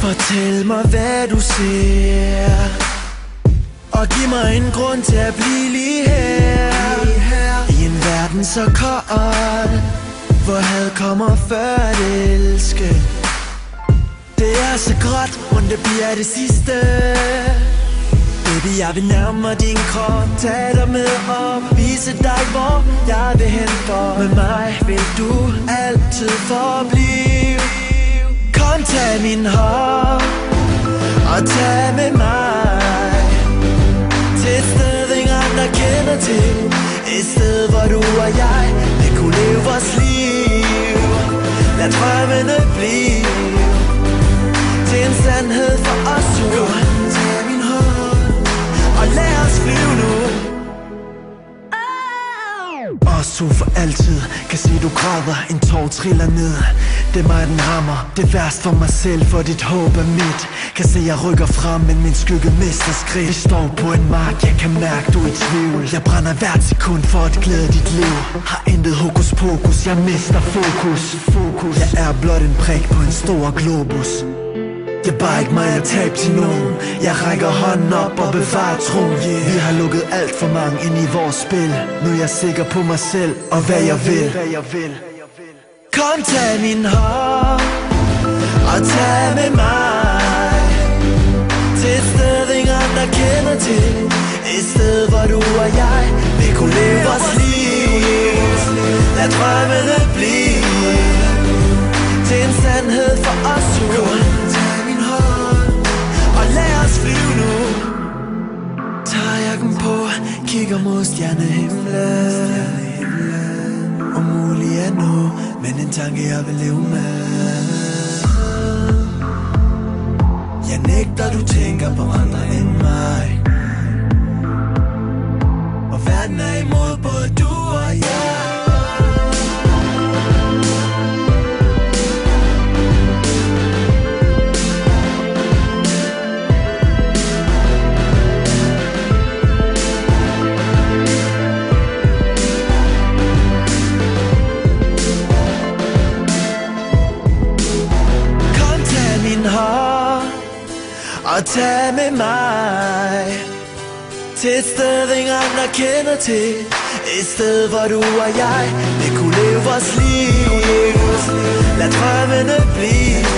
Fortæl mig hvad du ser, og giv mig en grund til at blive lige her. I en verden så kold, hvor had kommer før at elske. Det er så gråt, men det bliver det sidste. Baby, jeg vil nærme mig din krop, tage dig med op, vise dig hvor jeg vil hen for. Med mig vil du altid forblive. Kom, tag min hånd og tag med mig til et sted, ingen andre kender til. Et sted, hvor du og jeg vil kunne leve vores liv. Lad drømmene blive til en sandhed for os to. Kom, tag min hånd og lad os flyve nu. Os to for altid. Kan se du græder, en tår triller ned. Det er mig den rammer, det er værst for mig selv, for dit håb er mit. Kan se jeg rykker frem, men min skygge mister skridt. Vi står på en mark, jeg kan mærke du er i tvivl. Jeg brænder hvert sekund for at glæde dit liv. Har intet hokus pokus, jeg mister fokus. Jeg er blot en prik på en stor globus. Det er bare ikke mig at tabe til nogen. Jeg rækker hånden op og bevarer troen. Vi har lukket alt for mange ind i vores spil. Nu er jeg sikker på mig selv og hvad jeg vil. Kom, tag min hånd og tag med mig til et sted, ingen andre kender til. Et sted, hvor du og jeg vil kunne leve vores liv. Lad drømmene blive til en sandhed for os to. Kom, tag min hånd og lad os flyve nu. Tager jakken på, kigger mod stjernehimlen. Umulig at nå, men en tanke jeg vil leve med. Jeg nægter du tænker på andre end mig, og verden er imod både du og jeg. Og tag med mig til et sted, ingen andre kender til. Et sted, hvor du og jeg vil kunne leve vores liv. Lad drømmene blive